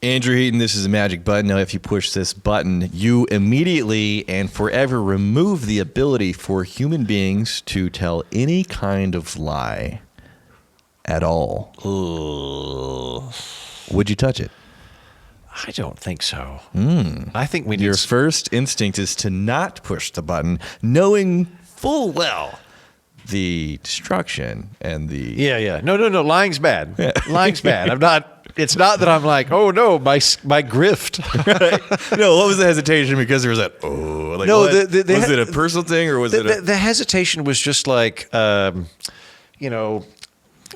Andrew Heaton, this is a magic button. Now, if you push this button, you immediately and forever remove the ability for human beings to tell any kind of lie at all. Ugh. Would you touch it? I don't think so. I think we need Your first instinct is to not push the button, knowing full well the destruction and the... Yeah. No. Lying's bad. Lying's bad. I'm not... It's not that I'm like, oh no, my grift. No, what was the hesitation? Because there was that, oh, like, No, what? the Was it a personal thing or was it the hesitation was just like,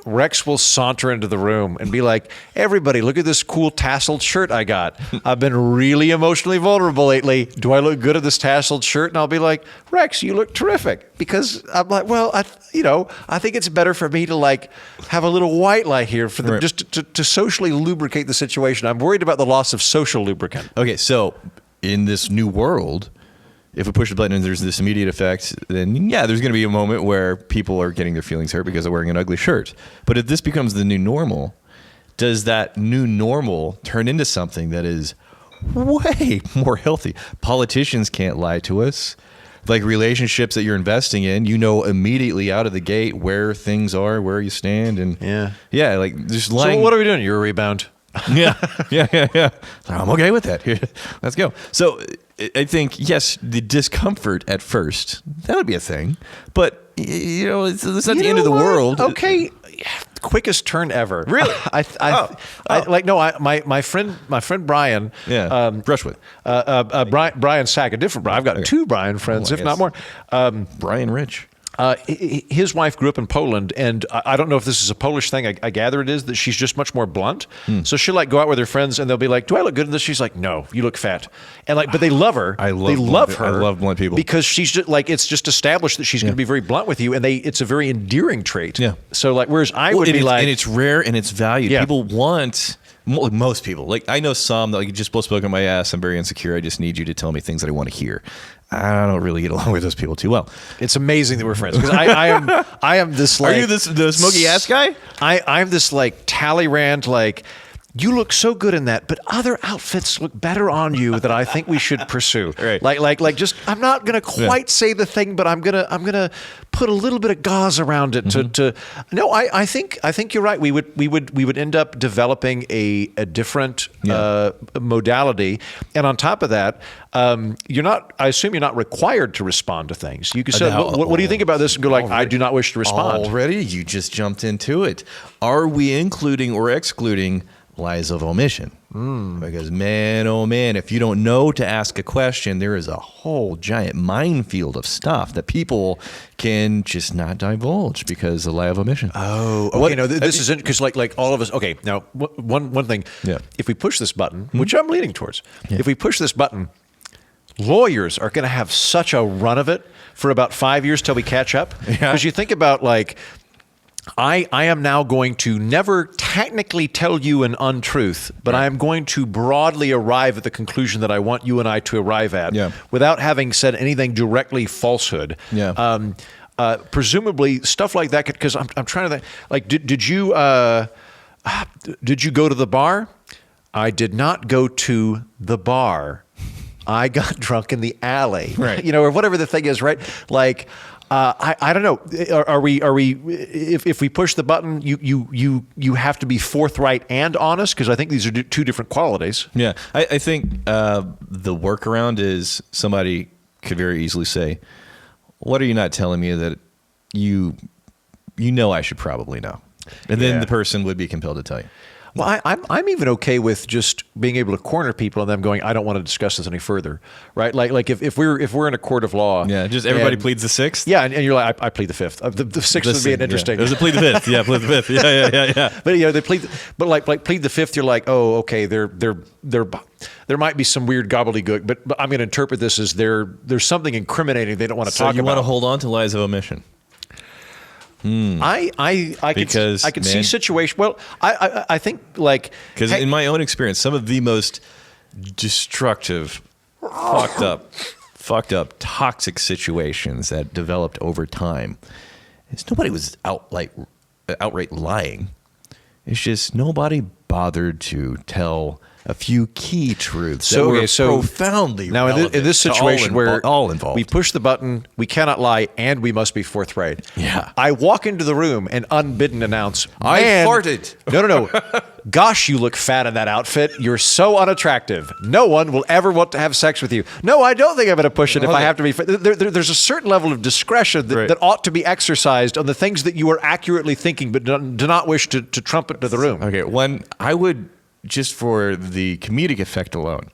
Rex will saunter into the room and be like, everybody, look at this cool tasseled shirt I got. I've been really emotionally vulnerable lately. Do I look good in this tasseled shirt? And I'll be like, Rex, you look terrific. Because I'm like, well, I think it's better for me to like have a little white lie here for the, just to socially lubricate the situation. I'm worried about the loss of social lubricant. Okay, so in this new world, if we push the button and there's this immediate effect, then yeah, there's going to be a moment where people are getting their feelings hurt because they're wearing an ugly shirt. But if this becomes the new normal, does that new normal turn into something that is way more healthy? Politicians can't lie to us. Like relationships that you're investing in, you know immediately out of the gate where things are, where you stand, and yeah, like just lying. So what are we doing? You're a rebound. Yeah. I'm okay with that. Let's go. So I think, yes, the discomfort at first, that would be a thing. But, it's not the end of the world. Okay. Quickest turn ever. Really? My friend Brian. Yeah. Brushwood. Brian Sack, a different Brian. I've got two Brian friends, if not more. Brian Rich. His wife grew up in Poland, and I don't know if this is a Polish thing. I gather it is, that she's just much more blunt. So she'll like go out with her friends, and they'll be like, "Do I look good in this?" She's like, "No, you look fat." And like, but they love her. They love her. I love blunt people because she's just like, it's just established that she's going to be very blunt with you, and it's a very endearing trait. Yeah. So like, whereas I would be like, and it's rare and it's valued. Yeah. People want. Most people, like I know some that like, you just blow smoke on my ass. I'm very insecure. I just need you to tell me things that I want to hear. I don't really get along with those people too well. It's amazing that we're friends because I am this like. Are you the smoky ass guy? I'm this like Talleyrand like. You look so good in that, but other outfits look better on you that I think we should pursue. Right. Like just I'm not gonna quite say the thing, but I'm gonna put a little bit of gauze around it to no, I think you're right. We would end up developing a different modality. And on top of that, I assume you're not required to respond to things. You can say, what do you think about this? And go like, I do not wish to respond. Already, you just jumped into it. Are we including or excluding lies of omission? Because man, oh man, if you don't know to ask a question, there is a whole giant minefield of stuff that people can just not divulge because of the lie of omission. Oh, okay. This is because like all of us. Okay, now one thing. Yeah. If we push this button, which I'm leaning towards, if we push this button, lawyers are going to have such a run of it for about 5 years till we catch up. Because you think about like. I am now going to never technically tell you an untruth, but I am going to broadly arrive at the conclusion that I want you and I to arrive at without having said anything directly falsehood. Yeah. Presumably stuff like that, because I'm trying to think, like, did you go to the bar? I did not go to the bar. I got drunk in the alley, right? Or whatever the thing is, right? Like, I don't know. Are we? If we push the button, you have to be forthright and honest, because I think these are two different qualities. Yeah, I think the workaround is somebody could very easily say, "What are you not telling me that you know I should probably know?" And then the person would be compelled to tell you. Well, I'm even okay with just being able to corner people and them going, I don't want to discuss this any further, right? Like if we're in a court of law, just everybody pleads the sixth. Yeah, and you're like, I plead the fifth. The sixth would be an interesting. It was a plead the fifth. Yeah, plead the fifth. Yeah. But they plead, but like plead the fifth. You're like, oh, okay, there might be some weird gobbledygook, but I'm going to interpret this as there's something incriminating they don't want to talk about. So you want to hold on to lies of omission. I can see situation. Well, I think like because in my own experience, some of the most destructive, fucked up, toxic situations that developed over time is nobody was outright lying. It's just nobody bothered to tell a few key truths So, that were okay, so profoundly now in relevant this to situation where all involved. we push the button, we cannot lie, and we must be forthright. Yeah. I walk into the room and unbidden announce, I "Man, farted." No. Gosh, you look fat in that outfit. You're so unattractive. No one will ever want to have sex with you. No, I don't think I'm going to push it if I have to be. There's a certain level of discretion that ought to be exercised on the things that you are accurately thinking, but do not wish to trumpet to the room. Okay, one, I would, just for the comedic effect alone,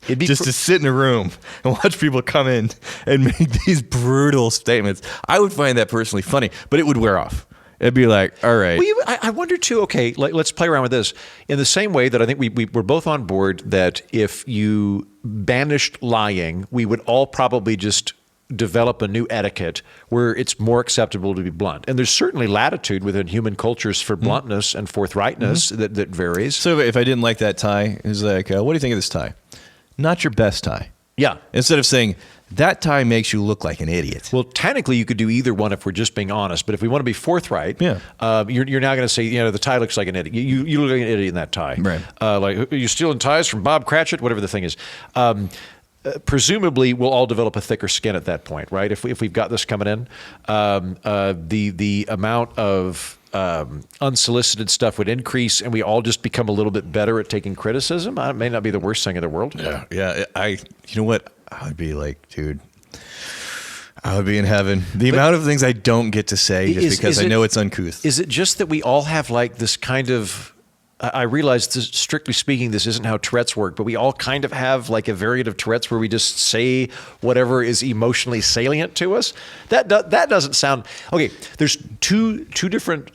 It'd be just to sit in a room and watch people come in and make these brutal statements, I would find that personally funny, but it would wear off. It'd be like, all right. Well, I wonder too, okay, let's play around with this. In the same way that I think we're both on board that if you banished lying, we would all probably just develop a new etiquette where it's more acceptable to be blunt. And there's certainly latitude within human cultures for bluntness and forthrightness that varies. So if I didn't like that tie, it's like, what do you think of this tie? Not your best tie. Yeah. Instead of saying, that tie makes you look like an idiot. Well, technically, you could do either one if we're just being honest. But if we want to be forthright, you're now going to say, the tie looks like an idiot. You look like an idiot in that tie. Right. Like, are you stealing ties from Bob Cratchit? Whatever the thing is. Presumably, we'll all develop a thicker skin at that point, right? If we've got this coming in, the amount of unsolicited stuff would increase, and we all just become a little bit better at taking criticism. It may not be the worst thing in the world. Yeah. You know what? I would be like, dude, I would be in heaven. The amount of things I don't get to say just because I know it's uncouth. Is it just that we all have like this kind of, I realize this, strictly speaking, this isn't how Tourette's work, but we all kind of have like a variant of Tourette's where we just say whatever is emotionally salient to us. That doesn't sound okay. There's two different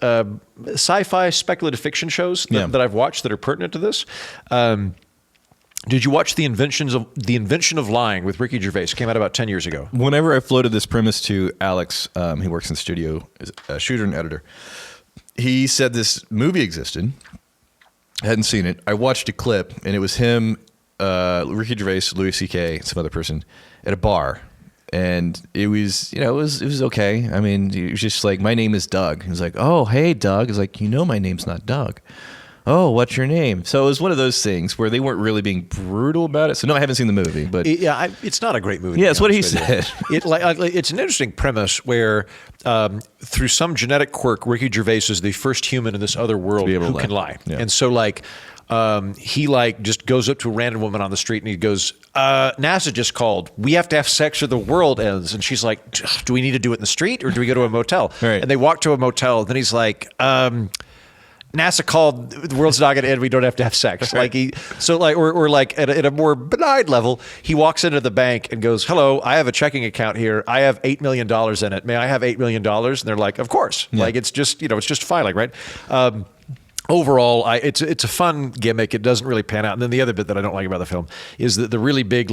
sci-fi speculative fiction shows that I've watched that are pertinent to this. Did you watch the Invention of Lying with Ricky Gervais? It came out about 10 years ago. Whenever I floated this premise to Alex, he works in the studio, is a shooter and editor. He said this movie existed. I hadn't seen it. I watched a clip, and it was him, Ricky Gervais, Louis C.K., and some other person at a bar. And it was, it was okay. I mean, it was just like, my name is Doug. He was like, oh, hey, Doug. He's like, my name's not Doug. Oh, what's your name? So it was one of those things where they weren't really being brutal about it. So no, I haven't seen the movie, but it's not a great movie. Yeah, that's what he said. It's an interesting premise where through some genetic quirk, Ricky Gervais is the first human in this other world who can lie. Yeah. And so he just goes up to a random woman on the street and he goes, NASA just called. We have to have sex or the world ends. And she's like, do we need to do it in the street or do we go to a motel? Right. And they walk to a motel. Then he's like, NASA called, the world's not going to end, we don't have to have sex. At a more benign level, he walks into the bank and goes, hello, I have a checking account here. I have $8 million in it. May I have $8 million? And they're like, of course. Yeah. Like, it's just, it's just filing, right? Overall, it's a fun gimmick. It doesn't really pan out. And then the other bit that I don't like about the film is that the really big,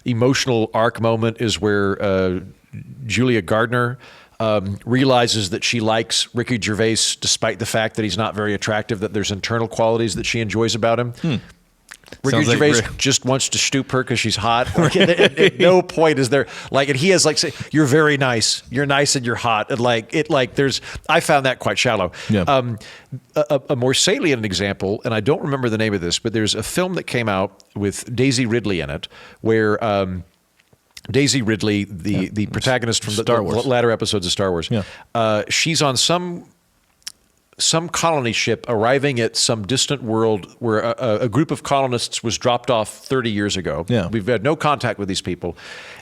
emotional arc moment is where Julia Gardner realizes that she likes Ricky Gervais despite the fact that he's not very attractive, that there's internal qualities that she enjoys about him. Ricky Gervais just wants to stoop her because she's hot. At no point is there and he has say, you're very nice. You're nice and you're hot. And I found that quite shallow. Yeah. A more salient example, and I don't remember the name of this, but there's a film that came out with Daisy Ridley in it where, Daisy Ridley, the protagonist from the latter episodes of Star Wars, she's on some colony ship arriving at some distant world where a group of colonists was dropped off 30 years ago. Yeah. We've had no contact with these people.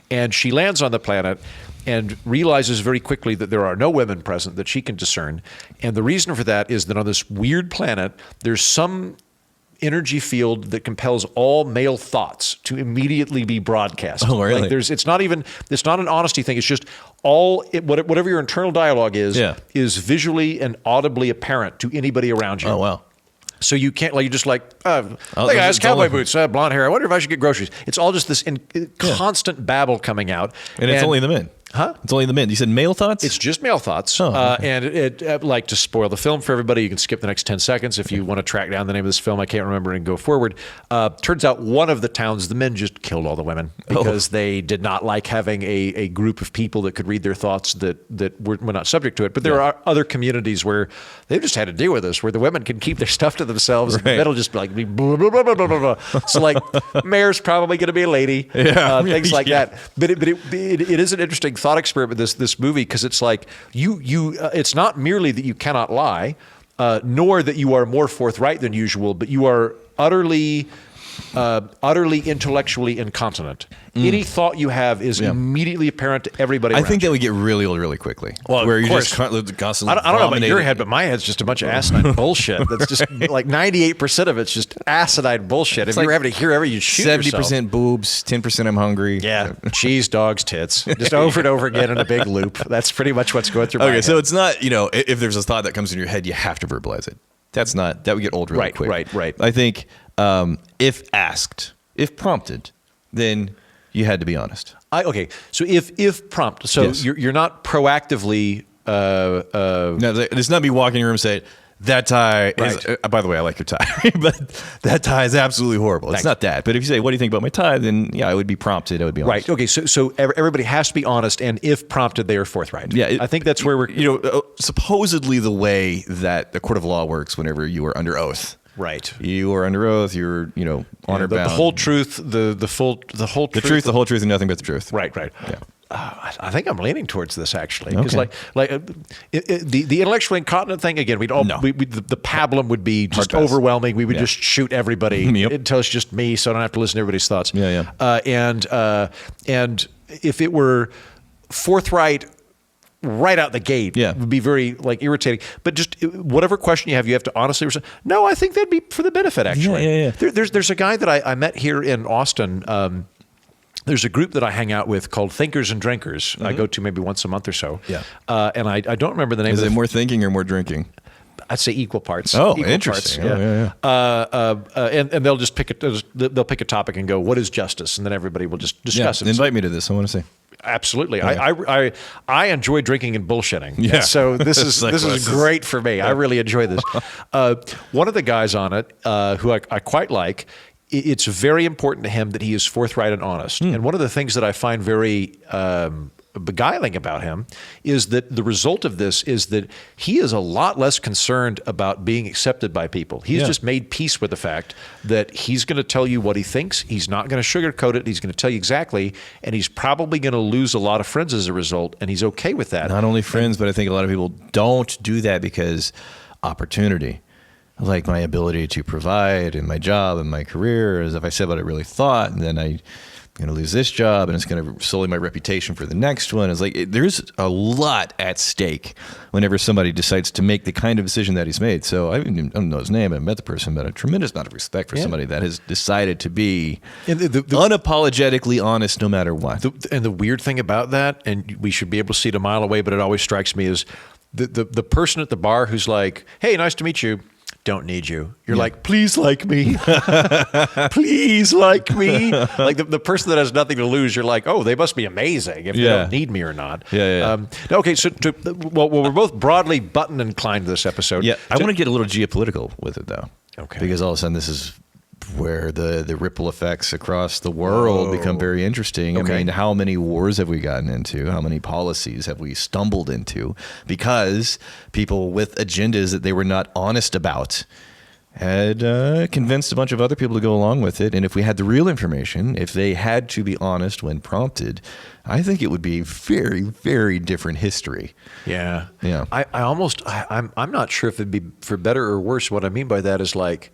And she lands on the planet and realizes very quickly that there are no women present that she can discern. And the reason for that is that on this weird planet, there's some energy field that compels all male thoughts to immediately be broadcast. Oh, really? It's not an honesty thing. It's just whatever your internal dialogue is visually and audibly apparent to anybody around you. Oh, wow. So you can't hey guys, cowboy boots, blonde hair. I wonder if I should get groceries. It's all just this constant babble coming out. And it's only the men. Huh? It's only the men. You said male thoughts? It's just male thoughts. Oh, okay. And it like to spoil the film for everybody, you can skip the next 10 seconds if you want to track down the name of this film. I can't remember and go forward. Turns out one of the towns, the men just killed all the women because they did not like having a group of people that could read their thoughts that were not subject to it. But there are other communities where they've just had to deal with this, where the women can keep their stuff to themselves and the men will just like be blah, blah, blah, blah, blah, blah. So like mayor's probably going to be a lady, things like that. But it is an interesting thought experiment, this movie, because it's like it's not merely that you cannot lie, nor that you are more forthright than usual, but you are utterly intellectually incontinent. Any thought you have is immediately apparent to everybody around I think you. that would get really old really quickly. Well, where of you're course. just constantly I don't know about your vominating. head, but my head's just a bunch of asinine bullshit. That's just like 98% of it's just asinine bullshit. If you were having to hear every, you'd shoot 70% yourself. boobs, 10% I'm hungry. Yeah, cheese, dogs, tits, just over and over again in a big loop. That's pretty much what's going through my Okay, head. so it's not, if there's a thought that comes in your head, you have to verbalize it. That would get old really quick. Right. I think if asked, if prompted, then you had to be honest. Okay, so if prompted, so Yes. you're not proactively. No, it's not me walking in your room and saying, that tie is, by the way, I like your tie, but that tie is absolutely horrible. Thanks. It's not that. But if you say, what do you think about my tie? Then yeah, I would be prompted. I would be honest. Right. Okay. So everybody has to be honest, and if prompted, they are forthright. Yeah. I think that's where we're. Supposedly the way that the court of law works whenever you are under oath. Right. You are under oath. You're, honor bound. The whole truth, the whole truth. The truth, the whole truth, and nothing but the truth. Right. Yeah. I think I'm leaning towards this actually, because Okay. the intellectually incontinent thing again. The pablum would be just pass. overwhelming. We would just shoot everybody Yep. until it's just me, so I don't have to listen to everybody's thoughts. Yeah. And if it were forthright right out the gate, Yeah. it would be very irritating. But just whatever question you have to honestly respond. No, I think that'd be for the benefit actually. Yeah. There's a guy that I met here in Austin. There's a group that I hang out with called Thinkers and Drinkers. I go to maybe once a month or so. Yeah. And I don't remember the name Is of it the more thinking or more drinking? I'd say equal parts. Oh, Equal interesting. Parts, Oh, yeah. And they'll just pick a topic and go, what is justice? And then everybody will just discuss it. Invite me to this. I want to see. Absolutely. Yeah. I enjoy drinking and bullshitting. Yeah. So this is Likewise. great for me. I really enjoy this. One of the guys on it, who I quite like, it's very important to him that he is forthright and honest. And one of the things that I find very beguiling about him is that the result of this is that he is a lot less concerned about being accepted by people. He's just made peace with the fact that he's going to tell you what he thinks. He's not going to sugarcoat it. He's going to tell you exactly, and he's probably going to lose a lot of friends as a result, and he's okay with that. Not only friends, but I think a lot of people don't do that because opportunity. Like my ability to provide in my job and my career, as if I said what I really thought, and then I'm going to lose this job, and it's going to sully my reputation for the next one. It's like there's a lot at stake whenever somebody decides to make the kind of decision that he's made. So I don't know his name, I haven't met the person, but a tremendous amount of respect for somebody that has decided to be unapologetically honest no matter what. And the weird thing about that, and we should be able to see it a mile away, but it always strikes me, is the person at the bar who's like, hey, nice to meet you. Don't need you. You're like, please like me. Please like me. Like the person that has nothing to lose, you're like, oh, they must be amazing if they don't need me or not. Okay, so we're both broadly button inclined to this episode. Yeah, I want to get a little geopolitical with it, though. Okay. Because all of a sudden this is where the ripple effects across the world become very interesting. Okay. I mean, how many wars have we gotten into? How many policies have we stumbled into? Because people with agendas that they were not honest about had convinced a bunch of other people to go along with it. And if we had the real information, if they had to be honest when prompted, I think it would be very, very different history. Yeah. Yeah. I'm not sure if it'd be for better or worse. What I mean by that is like,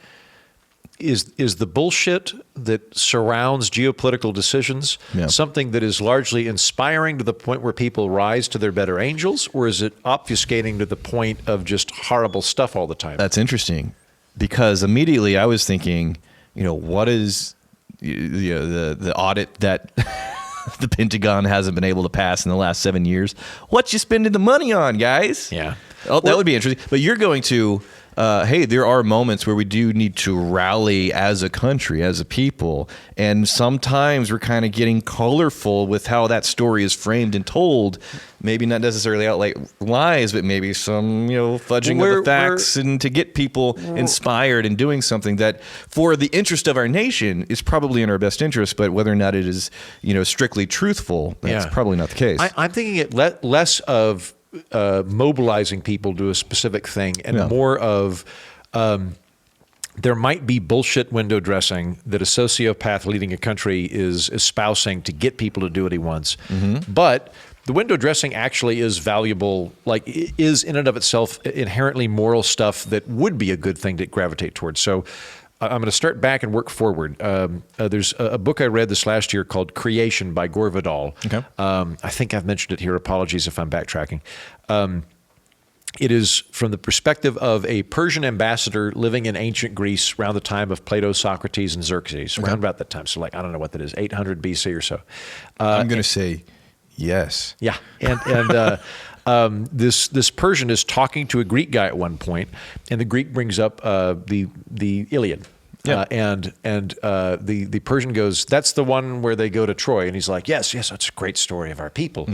is the bullshit that surrounds geopolitical decisions something that is largely inspiring to the point where people rise to their better angels, or is it obfuscating to the point of just horrible stuff all the time? That's interesting, because immediately I was thinking, what is the audit that the Pentagon hasn't been able to pass in the last 7 years? What you spending the money on, guys? Yeah. Oh, that would be interesting. But you're going to hey, there are moments where we do need to rally as a country, as a people, and sometimes we're kind of getting colorful with how that story is framed and told. Maybe not necessarily outright lies, but maybe some, fudging of the facts, and to get people inspired and doing something that, for the interest of our nation, is probably in our best interest. But whether or not it is, strictly truthful, that's probably not the case. I'm thinking it less of mobilizing people to a specific thing, and more of there might be bullshit window dressing that a sociopath leading a country is espousing to get people to do what he wants, but the window dressing actually is valuable, is in and of itself inherently moral stuff that would be a good thing to gravitate towards. So I'm going to start back and work forward. There's a book I read this last year called Creation by Gore Vidal. Okay. I think I've mentioned it here. Apologies if I'm backtracking. It is from the perspective of a Persian ambassador living in ancient Greece around the time of Plato, Socrates, and Xerxes, around about that time. So I don't know what that is, 800 BC or so. I'm going to say yes. Yeah. And this Persian is talking to a Greek guy at one point, and the Greek brings up the Iliad. Yeah. And the Persian goes, that's the one where they go to Troy. And he's like, yes, that's a great story of our people.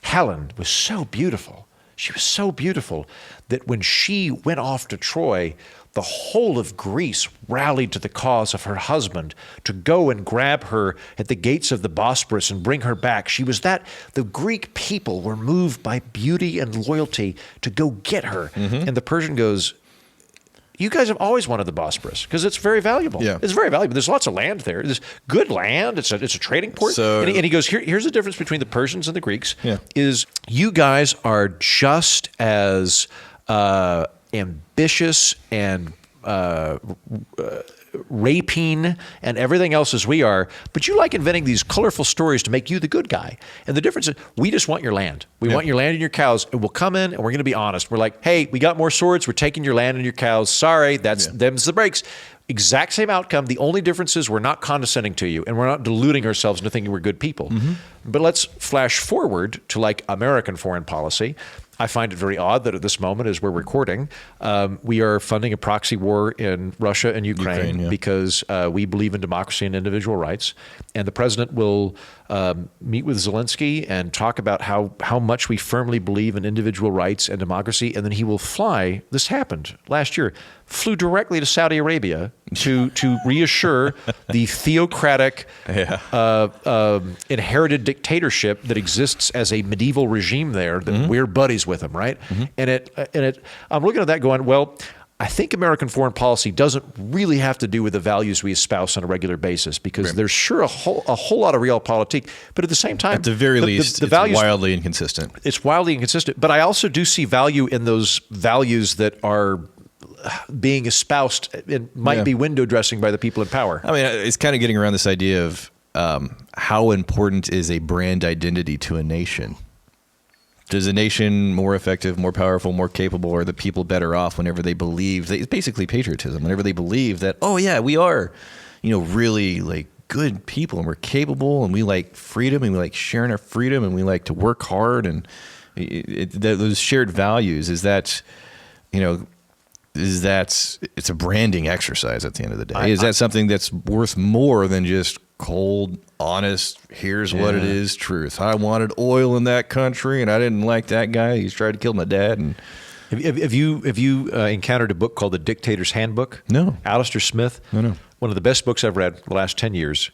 Helen was so beautiful. She was so beautiful that when she went off to Troy, the whole of Greece rallied to the cause of her husband to go and grab her at the gates of the Bosporus and bring her back. The Greek people were moved by beauty and loyalty to go get her. And the Persian goes, you guys have always wanted the Bosporus because it's very valuable. Yeah. It's very valuable. There's lots of land there. There's good land. It's a trading port. And he goes, here's the difference between the Persians and the Greeks, is you guys are just as ambitious and rapine and everything else as we are, but you like inventing these colorful stories to make you the good guy. And the difference is we just want your land. We want your land and your cows, and we'll come in and we're going to be honest. We're like, hey, we got more swords. We're taking your land and your cows. Sorry, them's the breaks. Exact same outcome. The only difference is we're not condescending to you, and we're not deluding ourselves into thinking we're good people. But let's flash forward to American foreign policy. I find it very odd that at this moment, as we're recording, we are funding a proxy war in Russia and Ukraine because we believe in democracy and individual rights. And the president will meet with Zelensky and talk about how much we firmly believe in individual rights and democracy. And then he will fly. This happened last year. Flew directly to Saudi Arabia to reassure the theocratic inherited dictatorship that exists as a medieval regime there that we're buddies with them, right? And I'm looking at that going, well, I think American foreign policy doesn't really have to do with the values we espouse on a regular basis because there's sure a whole lot of realpolitik, but at the same time, at the very least, it's wildly inconsistent. It's wildly inconsistent, but I also do see value in those values that are being espoused and might be window dressing by the people in power. I mean, it's kind of getting around this idea of how important is a brand identity to a nation. Does a nation more effective, more powerful, more capable, or are the people better off whenever they believe? It's basically patriotism. Whenever they believe that, oh yeah, we are, really good people and we're capable and we like freedom and we like sharing our freedom and we like to work hard and those shared values it's a branding exercise at the end of the day. Is that something that's worth more than just cold, honest, here's what it is, truth? I wanted oil in that country and I didn't like that guy. He's tried to kill my dad. And Have you encountered a book called The Dictator's Handbook? No. Alistair Smith? No. One of the best books I've read the last 10 years.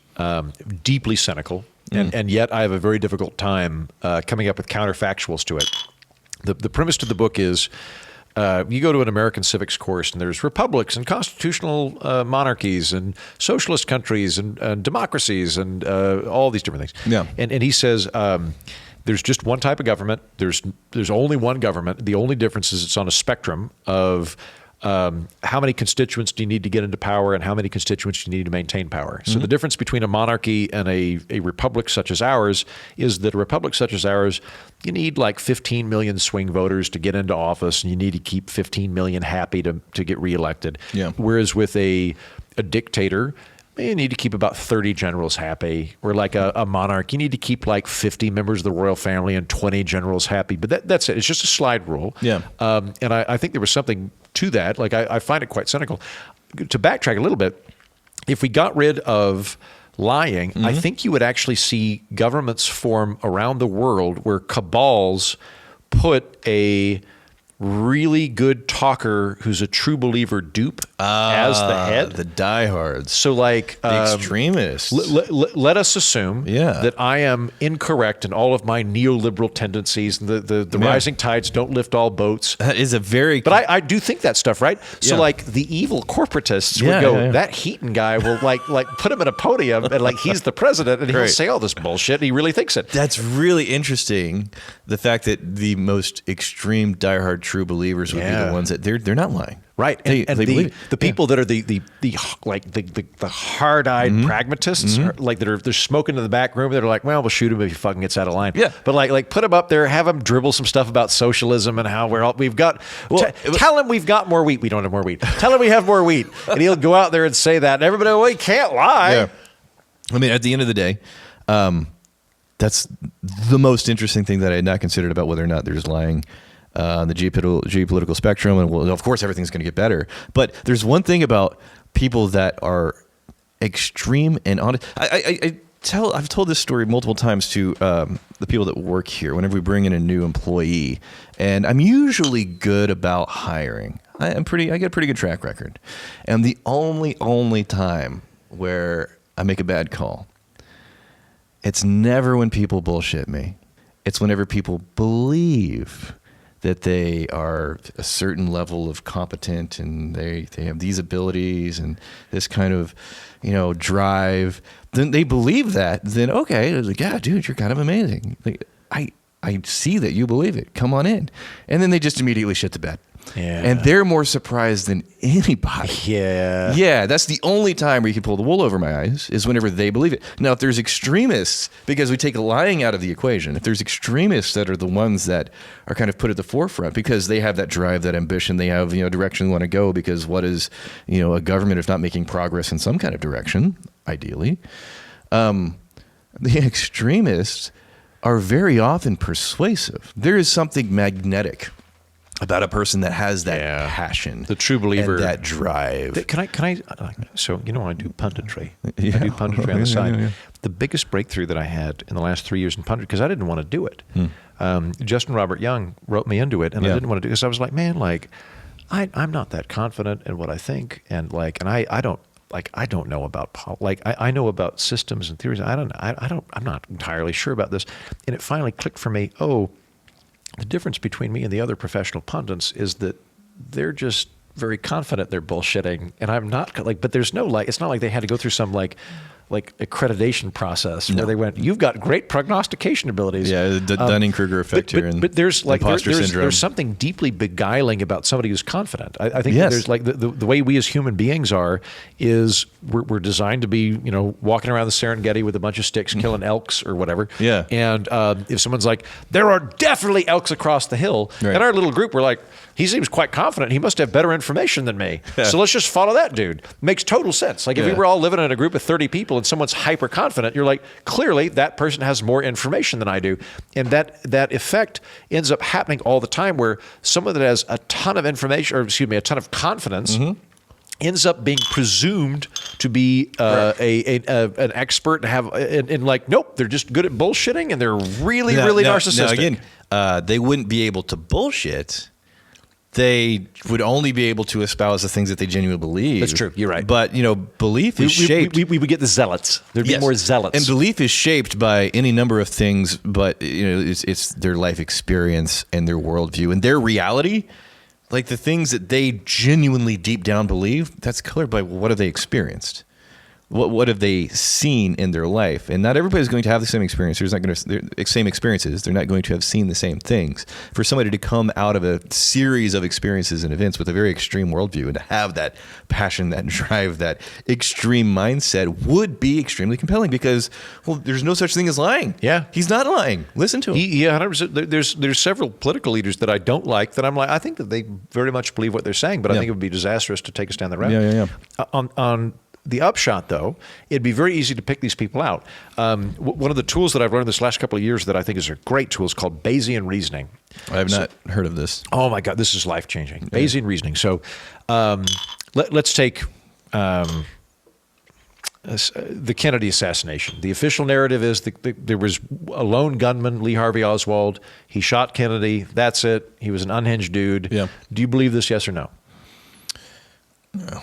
Deeply cynical. And yet I have a very difficult time coming up with counterfactuals to it. The premise to the book is you go to an American civics course and there's republics and constitutional monarchies and socialist countries and democracies and all these different things. Yeah. And he says there's just one type of government. There's only one government. The only difference is it's on a spectrum of how many constituents do you need to get into power and how many constituents do you need to maintain power. So the difference between a monarchy and a republic such as ours is that a republic such as ours, you need 15 million swing voters to get into office, and you need to keep 15 million happy to get reelected. Yeah. Whereas with a dictator, you need to keep about 30 generals happy. Or a monarch, you need to keep 50 members of the royal family and 20 generals happy. But that's it. It's just a slide rule. Yeah. And I think there was something to that. Like I find it quite cynical. To backtrack a little bit, if we got rid of lying, I think you would actually see governments form around the world where cabals put a really good talker who's a true believer dupe as the head. The diehards. So like the extremists. Let us assume that I am incorrect in all of my neoliberal tendencies. And the rising tides don't lift all boats. That is a very... But I do think that stuff, right? So like the evil corporatists would go, that Heaton guy will like put him at a podium and like he's the president and he'll say all this bullshit and he really thinks it. That's really interesting. The fact that the most extreme diehard true believers would be the ones that they're not lying. Right. And the people that are the hard-eyed pragmatists are, like they're smoking in the back room. They're like, well, we'll shoot him if he fucking gets out of line. Yeah. But like put him up there, have him dribble some stuff about socialism and how we've got tell him we've got more wheat. We don't have more wheat. Tell him we have more wheat. And he'll go out there and say that. And everybody, well, he can't lie. Yeah. I mean, at the end of the day, that's the most interesting thing that I had not considered about whether or not there's lying on the geopolitical spectrum. And well, of course, everything's going to get better. But there's one thing about people that are extreme and honest. I've told this story multiple times to the people that work here whenever we bring in a new employee. And I'm usually good about hiring. I get a pretty good track record. And the only time where I make a bad call, it's never when people bullshit me. It's whenever people believe that they are a certain level of competent and they have these abilities and this kind of, drive. Then they believe that. Then okay, it's like, yeah, dude, you're kind of amazing. Like, I see that you believe it. Come on in. And then they just immediately shit the bed. Yeah. And they're more surprised than anybody. Yeah. Yeah, that's the only time where you can pull the wool over my eyes is whenever they believe it. Now, if there's extremists, because we take lying out of the equation, if there's extremists that are the ones that are kind of put at the forefront because they have that drive, that ambition, they have, direction they want to go, because what is, a government if not making progress in some kind of direction, ideally? The extremists are very often persuasive. There is something magnetic about a person that has that passion, the true believer, and that drive. Can I? So I do punditry. I do punditry on the side. Yeah. The biggest breakthrough that I had in the last 3 years in punditry, because I didn't want to do it. Justin Robert Young wrote me into it, and I didn't want to do it because I was like, man, I'm not that confident in what I think, and I don't know about I know about systems and theories. I'm not entirely sure about this, and it finally clicked for me. Oh. The difference between me and the other professional pundits is that they're just very confident they're bullshitting, and I'm not. But there's no it's not like they had to go through some accreditation process where they went, you've got great prognostication abilities. Yeah, the Dunning-Kruger effect here. But there's imposter syndrome. There's something deeply beguiling about somebody who's confident. I think there's the way we as human beings is we're designed to be, walking around the Serengeti with a bunch of sticks, killing elks or whatever. Yeah. And if someone's like, there are definitely elks across the hill, in our little group, we're like, he seems quite confident. He must have better information than me. Yeah. So let's just follow that dude. Makes total sense. Like if we were all living in a group of 30 people and someone's hyper confident, you're like, clearly that person has more information than I do. And that effect ends up happening all the time where someone that has a ton of information, a ton of confidence, ends up being presumed to be an expert and have nope, they're just good at bullshitting and they're really narcissistic. Now again, they wouldn't be able to bullshit. They would only be able to espouse the things that they genuinely believe. That's true. You're right. But, belief is shaped. We would get the zealots. There'd be more zealots. And belief is shaped by any number of things, but, it's their life experience and their worldview and their reality. Like the things that they genuinely deep down believe, that's colored by what have they experienced? What have they seen in their life? And not everybody's going to have the same experience. Same experiences. They're not going to have seen the same things. For somebody to come out of a series of experiences and events with a very extreme worldview and to have that passion, that drive, that extreme mindset would be extremely compelling because, there's no such thing as lying. Yeah. He's not lying. Listen to him. 100%. There's several political leaders that I don't like that I'm like, I think that they very much believe what they're saying, but I think it would be disastrous to take us down that route. Yeah. The upshot, though, it'd be very easy to pick these people out. One of the tools that I've learned this last couple of years that I think is a great tool is called Bayesian reasoning. I have not heard of this. Oh my God, this is life-changing. Bayesian reasoning. So let's take the Kennedy assassination. The official narrative is there was a lone gunman, Lee Harvey Oswald. He shot Kennedy. That's it. He was an unhinged dude. Yeah. Do you believe this, yes or no? No.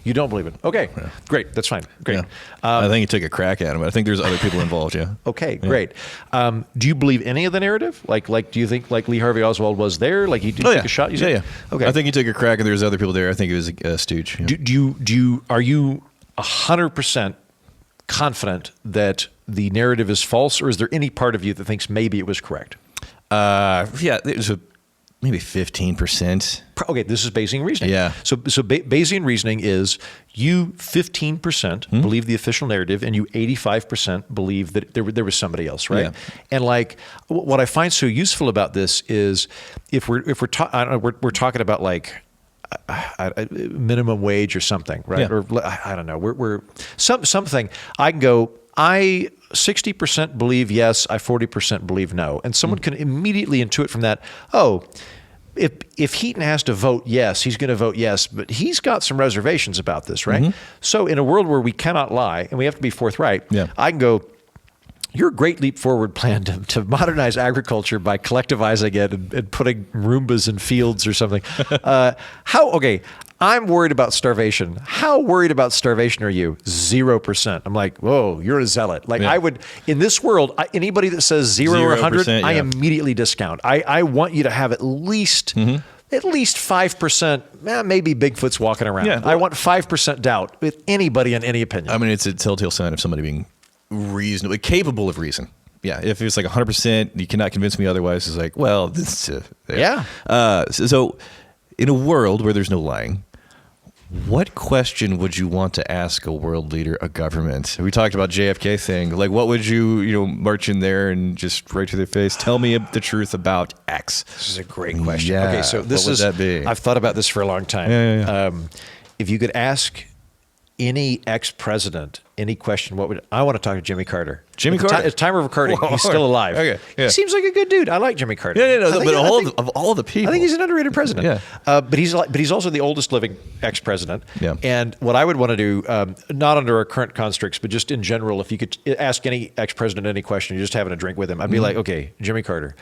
You don't believe it? Okay, great. That's fine. Great. Yeah. I think he took a crack at him. I think there's other people involved, yeah. Okay, great. Do you believe any of the narrative? Like, do you think like Lee Harvey Oswald was there? Like he took a shot? Yeah. Okay. I think he took a crack and there's other people there. I think it was a stooge. Yeah. Are you 100% confident that the narrative is false, or is there any part of you that thinks maybe it was correct? Yeah, it was maybe 15%. Okay, this is Bayesian reasoning. Yeah. So Bayesian reasoning is you 15% believe the official narrative, and you 85% believe that there was somebody else, right? Yeah. And like what I find so useful about this is if we're talking about like minimum wage or something, right? Yeah. Or I don't know. We're something. I can go. I 60% believe yes. I 40% believe no. And someone can immediately intuit from that. Oh, if Heaton has to vote yes, he's going to vote yes. But he's got some reservations about this, right? So in a world where we cannot lie and we have to be forthright, I can go. Your great leap forward plan to modernize agriculture by collectivizing it and putting Roombas in fields or something. Okay, I'm worried about starvation. How worried about starvation are you? 0%. I'm like, whoa, you're a zealot. Like I would, in this world, anybody that says 0 or 100, I immediately discount. I want you to have at least 5%, maybe Bigfoot's walking around. Yeah. I want 5% doubt with anybody in any opinion. I mean, it's a telltale sign of somebody being reasonably capable of reason. Yeah, if it's like 100%, you cannot convince me otherwise. It's like, well, this. So, in a world where there's no lying, what question would you want to ask a world leader, a government? We talked about JFK thing. Like, what would you march in there and just right to their face, tell me the truth about X? This is a great question. Yeah. Okay, so this what would that be? I've thought about this for a long time. Yeah. If you could ask any ex-president any question, I want to talk to Jimmy Carter. Jimmy Carter? At the time of recording, he's still alive. Okay, yeah. He seems like a good dude. I like Jimmy Carter. Of all the people, I think he's an underrated president. Yeah. But he's also the oldest living ex-president. Yeah. And what I would want to do, not under our current constructs, but just in general, if you could ask any ex-president any question, you're just having a drink with him, I'd be like, okay, Jimmy Carter,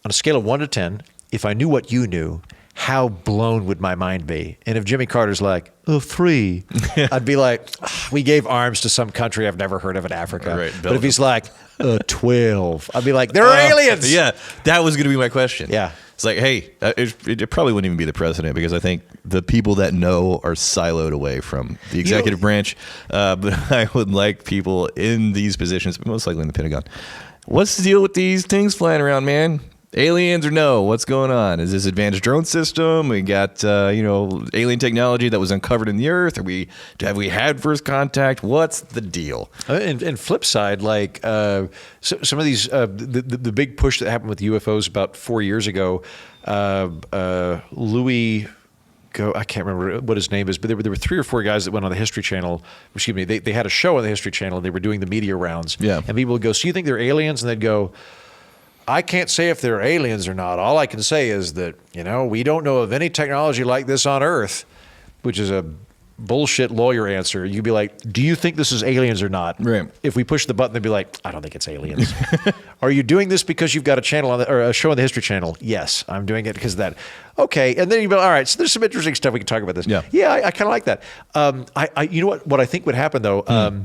on a scale of 1 to 10, if I knew what you knew, how blown would my mind be? And if Jimmy Carter's like, 3, I'd be like, we gave arms to some country I've never heard of in Africa. Right, but if he's like, 12, I'd be like, they're aliens. Yeah, that was going to be my question. Yeah. It's like, hey, it probably wouldn't even be the president because I think the people that know are siloed away from the executive branch. But I would like people in these positions, most likely in the Pentagon. What's the deal with these things flying around, man? Aliens or no? What's going on? Is this advanced drone system? We got alien technology that was uncovered in the earth. Have we had first contact? What's the deal? And flip side, like some of these the big push that happened with UFOs about 4 years ago. Louis. I can't remember what his name is, but there were 3 or 4 guys that went on the History Channel. Excuse me, they had a show on the History Channel. And they were doing the media rounds. Yeah. And people would go, "So you think they're aliens?" And they'd go, I can't say if they're aliens or not. All I can say is that, we don't know of any technology like this on Earth, which is a bullshit lawyer answer. You'd be like, do you think this is aliens or not? Right. If we push the button, they'd be like, I don't think it's aliens. Are you doing this because you've got a channel or a show on the History Channel? Yes, I'm doing it because of that. Okay. And then you'd be like, all right, so there's some interesting stuff. We can talk about this. Yeah. I kind of like that. You know what I think would happen though?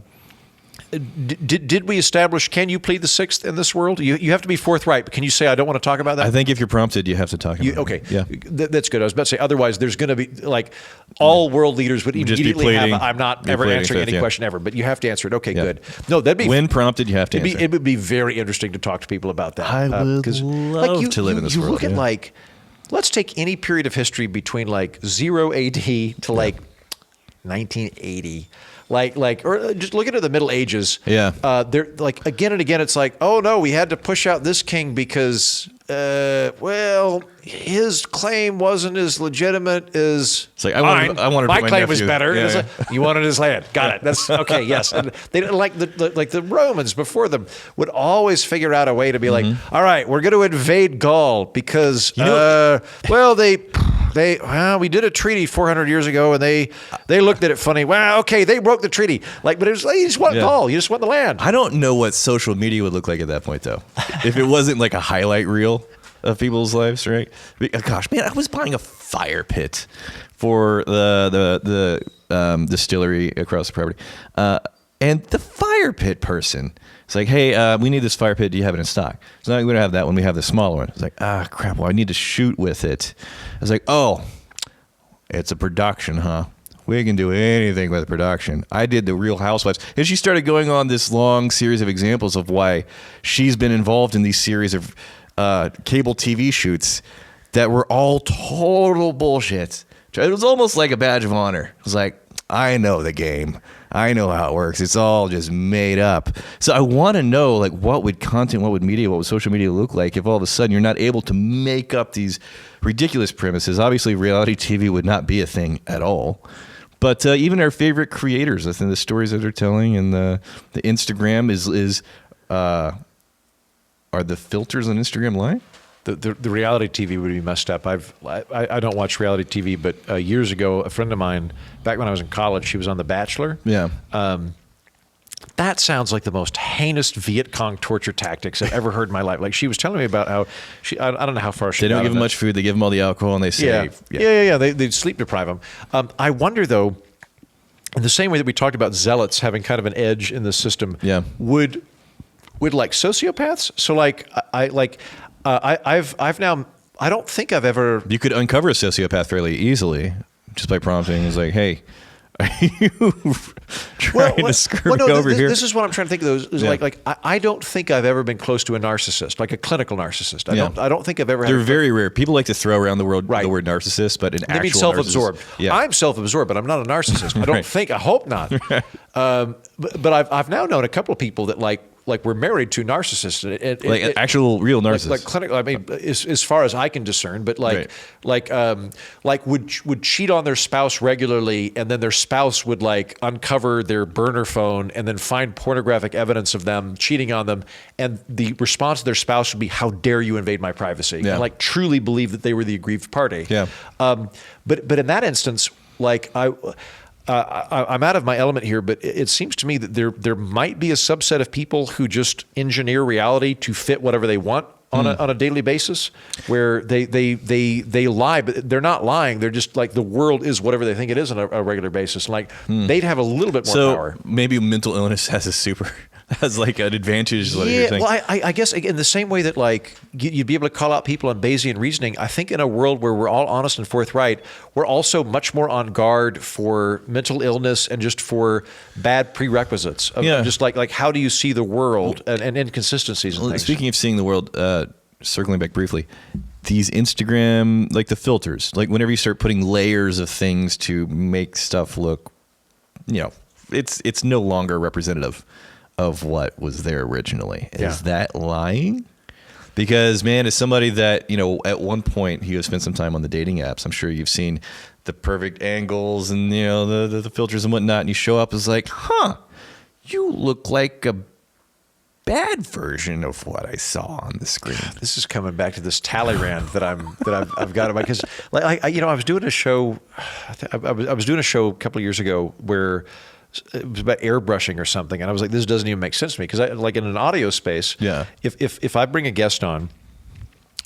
Did we establish, can you plead the 6th in this world? You have to be forthright, but can you say, I don't want to talk about that? I think if you're prompted, you have to talk about it. Okay. Yeah. That's good. I was about to say, otherwise there's going to be like all world leaders would immediately have, I'm not ever answering any question ever, but you have to answer it. Okay, good. No, that'd be. When prompted, you have to answer. It would be very interesting to talk to people about that. I would love to live in this world. You look at let's take any period of history between like 0 AD to like 1980. Or just look at the Middle Ages. Yeah. They're like again and again. It's like, oh no, we had to push out this king because, his claim wasn't as legitimate as It's like, mine. My my claim was nephew. better. Yeah, It's yeah. like, you wanted his land. Got it. That's okay. Yes. And they didn't like the Romans before them would always figure out a way to be like, all right, we're going to invade Gaul because, well, we did a treaty 400 years ago and they looked at it funny. Well, okay, they broke the treaty. Like, but it was like, you just want Gaul. You just want the land. I don't know what social media would look like at that point, though. If it wasn't like a highlight reel of people's lives, right? Gosh, man, I was buying a fire pit for the distillery across the property, and the fire pit person, it's like, hey, we need this fire pit. Do you have it in stock? So now we don't have that one. We have the smaller one. It's like, crap. Well, I need to shoot with it. I was like, oh, it's a production, huh? We can do anything with production. I did the Real Housewives. And she started going on this long series of examples of why she's been involved in these series of cable TV shoots that were all total bullshit. It was almost like a badge of honor. It was like, I know the game. I know how it works. It's all just made up. So I want to know, like, what would social media look like if all of a sudden you're not able to make up these ridiculous premises? Obviously, reality TV would not be a thing at all. But even our favorite creators, I think the stories that they're telling and the Instagram are the filters on Instagram lying? The reality TV would be messed up. I don't watch reality TV, but years ago, a friend of mine, back when I was in college, she was on The Bachelor. Yeah. That sounds like the most heinous Viet Cong torture tactics I've ever heard in my life. Like, she was telling me about how I don't know how far she They don't got give on them that. much food. They give them all the alcohol, and they say, Yeah. They sleep deprive them. I wonder, though, in the same way that we talked about zealots having kind of an edge in the system, would like sociopaths? So like I've now, I don't think I've ever. You could uncover a sociopath fairly easily just by prompting. It's like, hey, are you trying to screw me over here? This is what I'm trying to think of. Those like I don't think I've ever been close to a narcissist, like a clinical narcissist. I don't think I've ever. They're very rare. People like to throw around the word narcissist, but an actual mean self-absorbed. narcissist. Yeah. I'm self-absorbed, but I'm not a narcissist. I don't think. I hope not. But I've now known a couple of people that like we're married to narcissists, actual real narcissists, like clinical. I mean, as far as I can discern, but would cheat on their spouse regularly, and then their spouse would like uncover their burner phone and then find pornographic evidence of them cheating on them, and the response of their spouse would be, "How dare you invade my privacy?" And like truly believe that they were the aggrieved party. Yeah. But in that instance, like I'm out of my element here, but it seems to me that there might be a subset of people who just engineer reality to fit whatever they want on a daily basis, where they lie, but they're not lying. They're just like, the world is whatever they think it is on a regular basis. Like they'd have a little bit more power. Maybe mental illness has like an advantage. What you're saying. Well, I guess in the same way that like you'd be able to call out people on Bayesian reasoning, I think in a world where we're all honest and forthright, we're also much more on guard for mental illness and just for bad prerequisites of just like how do you see the world and inconsistencies and things. Speaking of seeing the world, circling back briefly, these Instagram, like the filters, like whenever you start putting layers of things to make stuff look, it's no longer representative of what was there originally. Is that lying? Because, man, as somebody that, at one point he has spent some time on the dating apps, I'm sure you've seen the perfect angles and, the filters and whatnot, and you show up as like, you look like a bad version of what I saw on the screen. This is coming back to this Talleyrand that I've got about, because like I was doing a show, I was doing a show a couple of years ago where it was about airbrushing or something, and I was like, this doesn't even make sense to me, because like in an audio space, if I bring a guest on,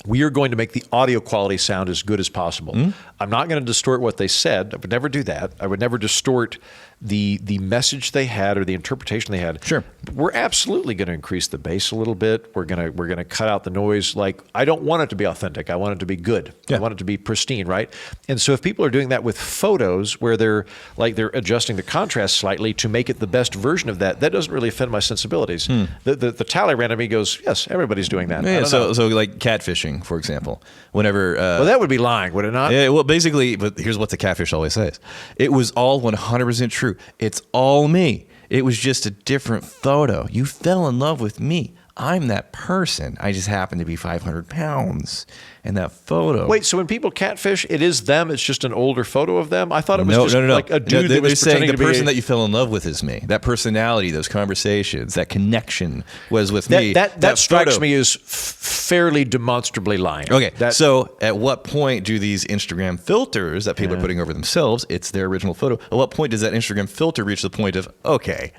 we are going to make the audio quality sound as good as possible. I'm not going to distort what they said. I would never do that. I would never distort the message they had or the interpretation they had. Sure. But we're absolutely going to increase the bass a little bit. We're going to cut out the noise. Like, I don't want it to be authentic. I want it to be good. I want it to be pristine, right? And so if people are doing that with photos where they're adjusting the contrast slightly to make it the best version of that doesn't really offend my sensibilities. The Talleyrand of me goes, yes, everybody's doing that. Yeah, so like catfishing, for example. Whenever well, that would be lying, would it not? Yeah, well, basically, but here's what the catfish always says. It was all 100% true. It's all me. It was just a different photo. You fell in love with me. I'm that person. I just happen to be 500 pounds in that photo. Wait, so when people catfish, it is them? It's just an older photo of them? I thought it was just no. like a dude that was saying pretending the to be person that you fell in love with is me. That personality, those conversations, that connection was with me. That strikes me as fairly demonstrably lying. Okay, so at what point do these Instagram filters that people are putting over themselves, it's their original photo, at what point does that Instagram filter reach the point of, okay,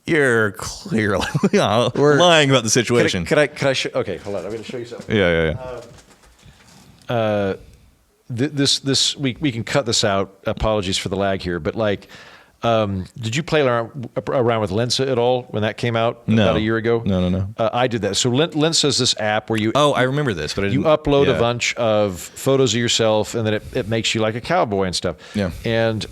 you're clearly lying about the situation? Could I show? Okay, hold on. I'm going to show you something. Yeah. This we can cut this out. Apologies for the lag here, but like, did you play around with Lensa at all when that came out about a year ago? No. I did that. So Lensa is this app where you I remember this, but you upload a bunch of photos of yourself, and then it makes you like a cowboy and stuff. Yeah. And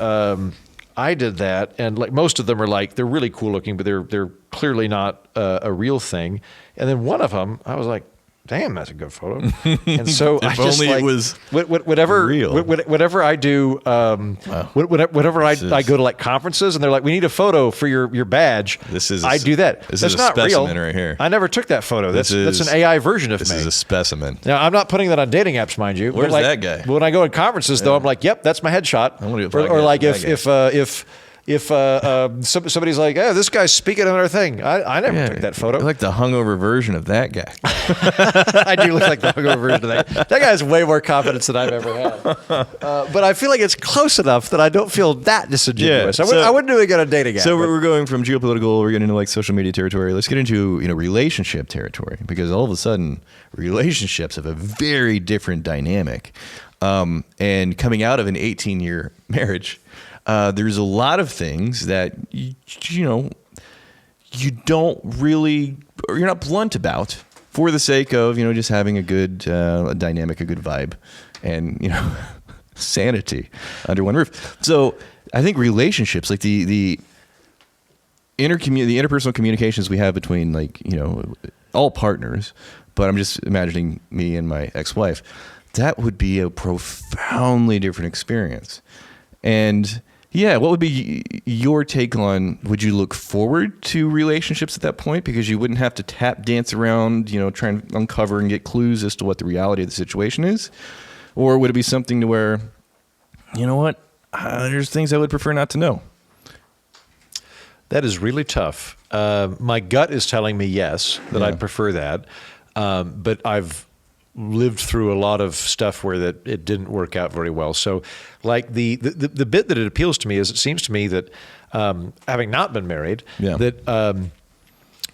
I did that, and like most of them are like they're really cool looking, but they're clearly not a real thing. And then one of them, I was like, damn, that's a good photo. And so I just only like, it was whatever real. Whatever I do, whenever I go to like conferences and they're like, we need a photo for your badge. I do that. This that's is a not specimen real. right here. I never took that photo. That's an AI version of me. This is a specimen. Now I'm not putting that on dating apps, mind you. Where's like, that guy? When I go to conferences, though, I'm like, yep, that's my headshot. Or like if somebody's like, oh, this guy's speaking on our thing, I never took that photo. I like the hungover version of that guy. I do look like the hungover version of that. That guy has way more confidence than I've ever had. But I feel like it's close enough that I don't feel that disingenuous. I wouldn't do it on a dating app. So we're going from geopolitical, we're getting into like social media territory. Let's get into relationship territory, because all of a sudden relationships have a very different dynamic. And coming out of an 18-year marriage, there's a lot of things that you don't really, or you're not blunt about, for the sake of just having a good dynamic, a good vibe, and sanity under one roof. So I think relationships, like the interpersonal communications we have between all partners, but I'm just imagining me and my ex-wife, that would be a profoundly different experience. And yeah, what would be your take on, would you look forward to relationships at that point because you wouldn't have to tap dance around, try and uncover and get clues as to what the reality of the situation is? Or would it be something to where, there's things I would prefer not to know? That is really tough. My gut is telling me yes, that I'd prefer that. But I've lived through a lot of stuff where that it didn't work out very well. So like the bit that it appeals to me is, it seems to me that having not been married, that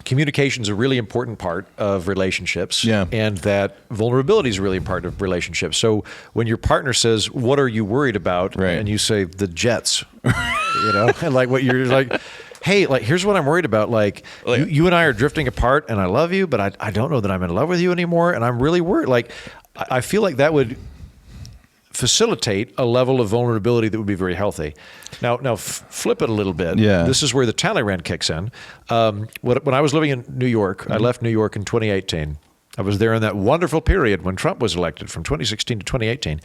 communication is a really important part of relationships, and that vulnerability is a really part of relationships. So when your partner says, what are you worried about? Right. And you say the Jets, and like what you're like, hey, like, here's what I'm worried about. Like, you and I are drifting apart, and I love you, but I don't know that I'm in love with you anymore, and I'm really worried. Like, I feel like that would facilitate a level of vulnerability that would be very healthy. Now flip it a little bit. Yeah. This is where the Talleyrand kicks in. When I was living in New York, I left New York in 2018. I was there in that wonderful period when Trump was elected, from 2016 to 2018.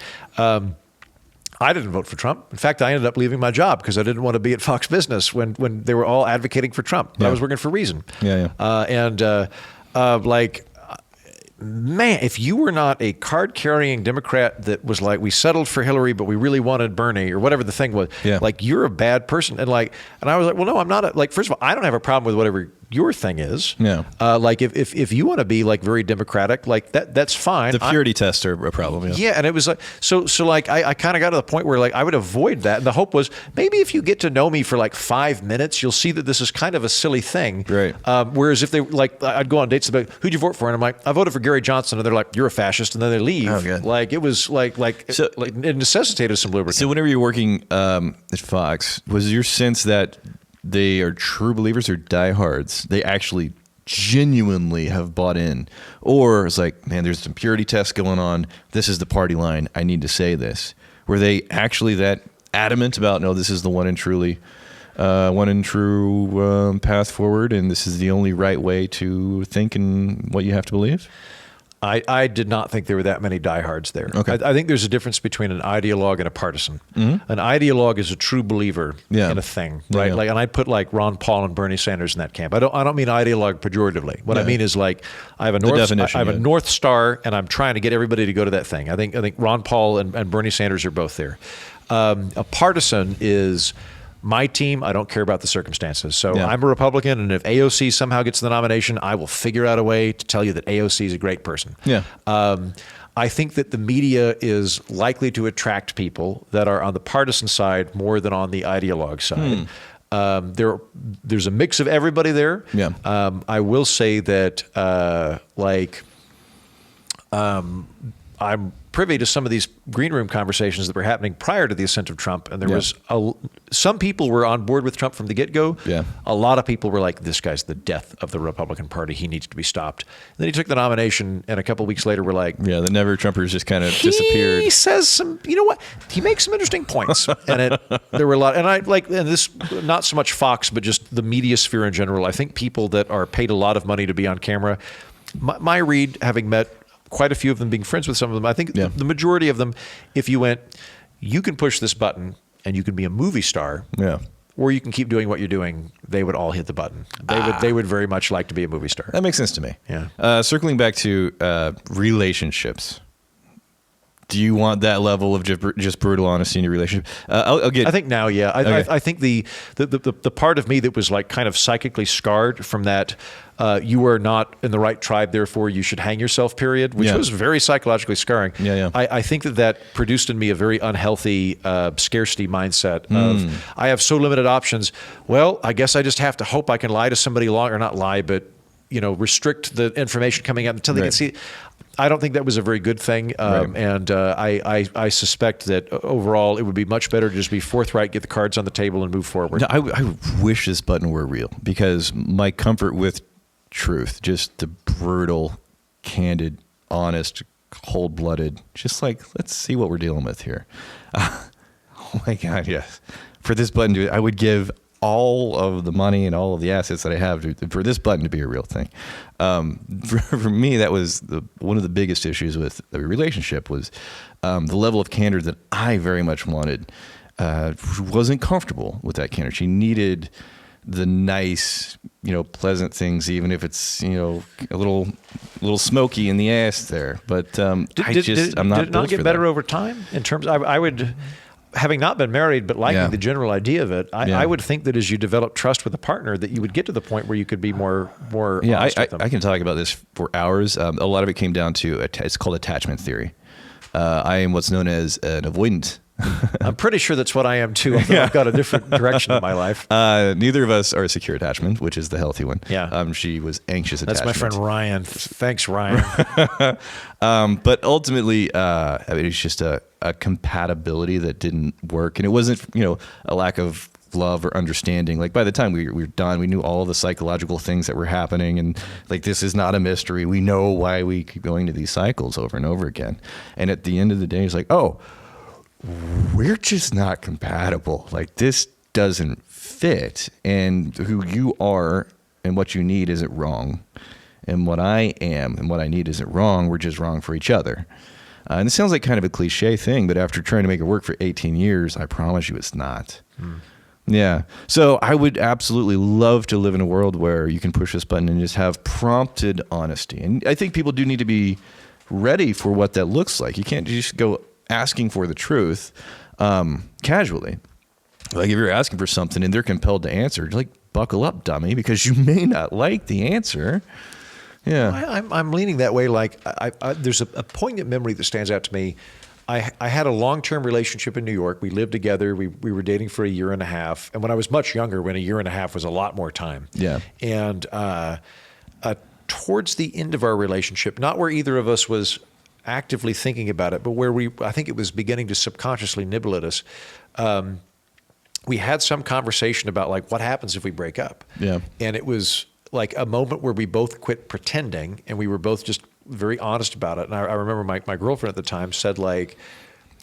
I didn't vote for Trump. In fact, I ended up leaving my job because I didn't want to be at Fox Business when they were all advocating for Trump. I was working for Reason. Man, if you were not a card-carrying Democrat that was like, we settled for Hillary, but we really wanted Bernie, or whatever the thing was, like, you're a bad person. And I was like, well, no, I'm not. First of all, I don't have a problem with whatever your thing is. Like, if you want to be like very democratic, like that's fine. The purity tests are a problem. Yeah, and it was like so like I kind of got to the point where like I would avoid that, and the hope was maybe if you get to know me for like 5 minutes, you'll see that this is kind of a silly thing. Right. Whereas if they I'd go on dates about, who'd you vote for, and I'm like, I voted for Gary Johnson, and they're like, you're a fascist, and then they leave. Oh, good. Like it was like it necessitated some lubricant. So whenever you're working at Fox, was your sense that they are true believers or diehards? They actually genuinely have bought in, or it's like, man, there's some purity tests going on. This is the party line. I need to say this. Were they actually that adamant about, no, this is the one and true path forward, and this is the only right way to think and what you have to believe? I did not think there were that many diehards there. Okay. I think there's a difference between an ideologue and a partisan. An ideologue is a true believer in a thing, right? Yeah. Like, and I put like Ron Paul and Bernie Sanders in that camp. I don't mean ideologue pejoratively. What I mean is like I have a North Star, and I'm trying to get everybody to go to that thing. I think Ron Paul and Bernie Sanders are both there. A partisan is my team. I don't care about the circumstances. So I'm a Republican, and if AOC somehow gets the nomination, I will figure out a way to tell you that AOC is a great person. Yeah. I think that the media is likely to attract people that are on the partisan side more than on the ideologue side. There's a mix of everybody there. Yeah. I will say that I'm privy to some of these green room conversations that were happening prior to the ascent of Trump, and there was some people were on board with Trump from the get-go. Yeah. A lot of people were like, "This guy's the death of the Republican Party. He needs to be stopped." And then he took the nomination, and a couple of weeks later, we're like, Yeah, the Never Trumpers just kind of disappeared. He says some, you know what? He makes some interesting points, and there were a lot. And and this, not so much Fox, but just the media sphere in general. I think people that are paid a lot of money to be on camera. My read, having met quite a few of them, being friends with some of them, I think the majority of them, if you went, you can push this button and you can be a movie star, or you can keep doing what you're doing, they would all hit the button. They would very much like to be a movie star. That makes sense to me. Yeah. Circling back to relationships. Do you want that level of just brutal honesty in your relationship? I'll get. I think now, yeah. I think the part of me that was like kind of psychically scarred from that, you are not in the right tribe, therefore you should hang yourself, period, which was very psychologically scarring. Yeah. I think that produced in me a very unhealthy scarcity mindset of, I have so limited options. Well, I guess I just have to hope I can lie to somebody long, or not lie, but restrict the information coming out until they can see. I don't think that was a very good thing, and I suspect that overall it would be much better to just be forthright, get the cards on the table, and move forward. No, I wish this button were real, because my comfort with truth, just the brutal, candid, honest, cold-blooded, just like, let's see what we're dealing with here. Oh my God, yes. For this button, I would give all of the money and all of the assets that I have for this button to be a real thing. For me, that was one of the biggest issues with the relationship was the level of candor that I very much wanted. Wasn't comfortable with that candor. She needed the nice, pleasant things, even if it's, a little smoky in the ass there. But I'm not. Did it not get better over time? In terms, I would. Having not been married, but liking the general idea of it, I would think that as you develop trust with a partner, that you would get to the point where you could be more honest with them. I can talk about this for hours. A lot of it came down to it's called attachment theory. I am what's known as an avoidant. I'm pretty sure that's what I am too, although I've got a different direction in my life. Neither of us are a secure attachment, which is the healthy one. Yeah. She was anxious attachment. That's my friend Ryan. Thanks, Ryan. But ultimately, it's just a compatibility that didn't work. And it wasn't, a lack of love or understanding. Like by the time we were done, we knew all the psychological things that were happening. And like, this is not a mystery. We know why we keep going to these cycles over and over again. And at the end of the day, it's like, oh, we're just not compatible. Like, this doesn't fit. And who you are and what you need isn't wrong. And what I am and what I need isn't wrong. We're just wrong for each other. And it sounds like kind of a cliche thing, but after trying to make it work for 18 years, I promise you it's not. Yeah. So I would absolutely love to live in a world where you can push this button and just have prompted honesty. And I think people do need to be ready for what that looks like. You can't just go asking for the truth casually. Like if you're asking for something and they're compelled to answer, like, buckle up, dummy, because you may not like the answer. Yeah. I'm leaning that way. Like there's a poignant memory that stands out to me. I had a long-term relationship in New York. We lived together. We were dating for a year and a half. And when I was much younger, when a year and a half was a lot more time. Yeah. And towards the end of our relationship, not where either of us was actively thinking about it, but where I think it was beginning to subconsciously nibble at us. We had some conversation about like, what happens if we break up? Yeah. And it was like a moment where we both quit pretending, and we were both just very honest about it. And I remember my girlfriend at the time said, like,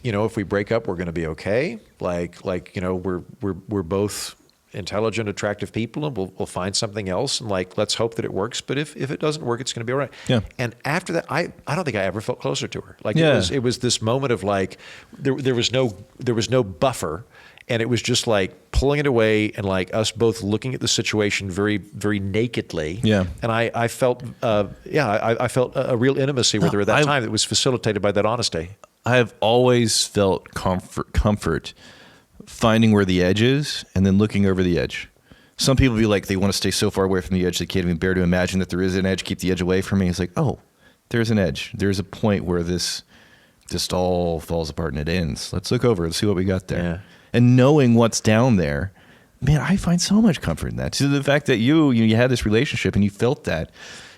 if we break up, we're going to be okay. Like we're both intelligent, attractive people, and we'll find something else, and like let's hope that it works. But if it doesn't work, it's going to be all right. Yeah. And after that, I don't think I ever felt closer to her. Like Yeah. it was this moment of like there was no buffer. And it was just like pulling it away and like us both looking at the situation very, very nakedly. Yeah. And I felt, I felt a real intimacy with her at that time that was facilitated by that honesty. I have always felt comfort finding where the edge is and then looking over the edge. Some people be like, they want to stay so far away from the edge they can't even bear to imagine that there is an edge. Keep the edge away from me. It's like, oh, there's an edge. There's a point where this just all falls apart and it ends. Let's look over and see what we got there. Yeah. And knowing what's down there, man, I find so much comfort in that. So the fact that you had this relationship and you felt that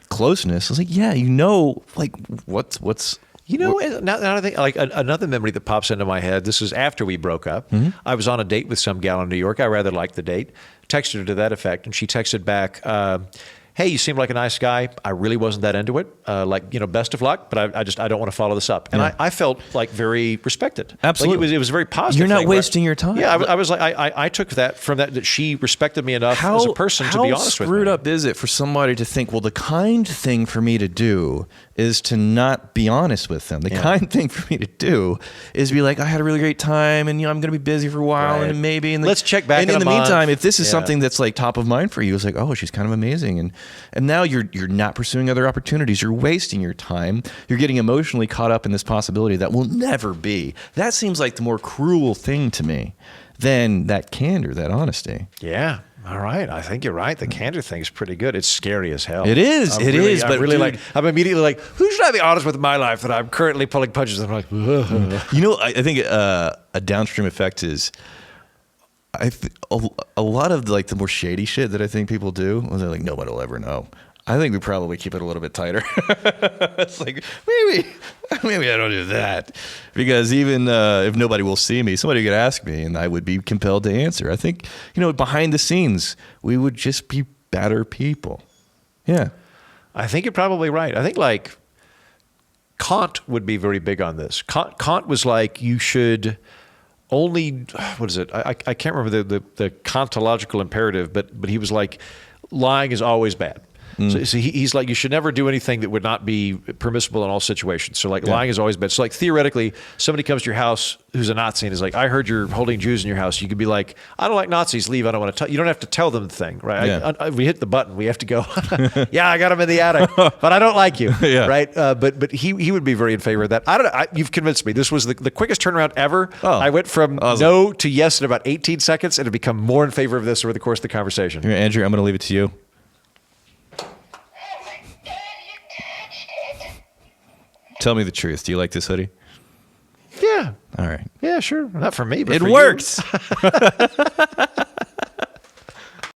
closeness, I was like, yeah, like what's. Now I think like another memory that pops into my head. This is after we broke up. Mm-hmm. I was on a date with some gal in New York. I rather liked the date. Texted her to that effect, and she texted back, "Hey, you seem like a nice guy. I really wasn't that into it. Best of luck, but I don't want to follow this up." And Yeah. I felt like very respected. Absolutely. Like it was a very positive. You're not thing where- wasting your time. Yeah, I was like, I took that from that she respected me enough as a person to be honest with me. How screwed up is it for somebody to think, well, the kind thing for me to do is to not be honest with them. The kind thing for me to do is be like, I had a really great time, and I'm going to be busy for a while, Right. and maybe. And let's check back. And in in a the month. meantime, if this is Yeah. something that's like top of mind for you, it's like, oh, she's kind of amazing, and now you're not pursuing other opportunities. You're wasting your time. You're getting emotionally caught up in this possibility that will never be. That seems like the more cruel thing to me than that candor, that honesty. Yeah. All right. I think you're right. The candor thing's pretty good. It's scary as hell. It is. I'm It really, is, I'm but really dude- I'm immediately like, who should I be honest with in my life that I'm currently pulling punches? I'm like, ugh. I think a downstream effect is, a lot of like the more shady shit that I think people do, well, they're like, nobody will ever know. I think we probably keep it a little bit tighter. It's like, maybe I don't do that. Because even if nobody will see me, somebody could ask me and I would be compelled to answer. I think, behind the scenes, we would just be better people. Yeah. I think you're probably right. I think like Kant would be very big on this. Kant was like, you should only, what is it? I can't remember the Kantological imperative, but he was like, lying is always bad. So he's like, you should never do anything that would not be permissible in all situations. So like lying is always bad. So like theoretically, somebody comes to your house who's a Nazi and is like, I heard you're holding Jews in your house. You could be like, I don't like Nazis, leave. I don't want to tell you. Don't have to tell them the thing, right? Yeah. We hit the button. We have to go, yeah, I got him in the attic, but I don't like you. Yeah. Right. But he would be very in favor of that. I don't know. You've convinced me. This was the quickest turnaround ever. Oh, I went from awesome. no to yes in about 18 seconds and have become more in favor of this over the course of the conversation. Here, Andrew, I'm going to leave it to you. Tell me the truth. Do you like this hoodie? Yeah. All right. Yeah, sure. Not for me, but It for you. works.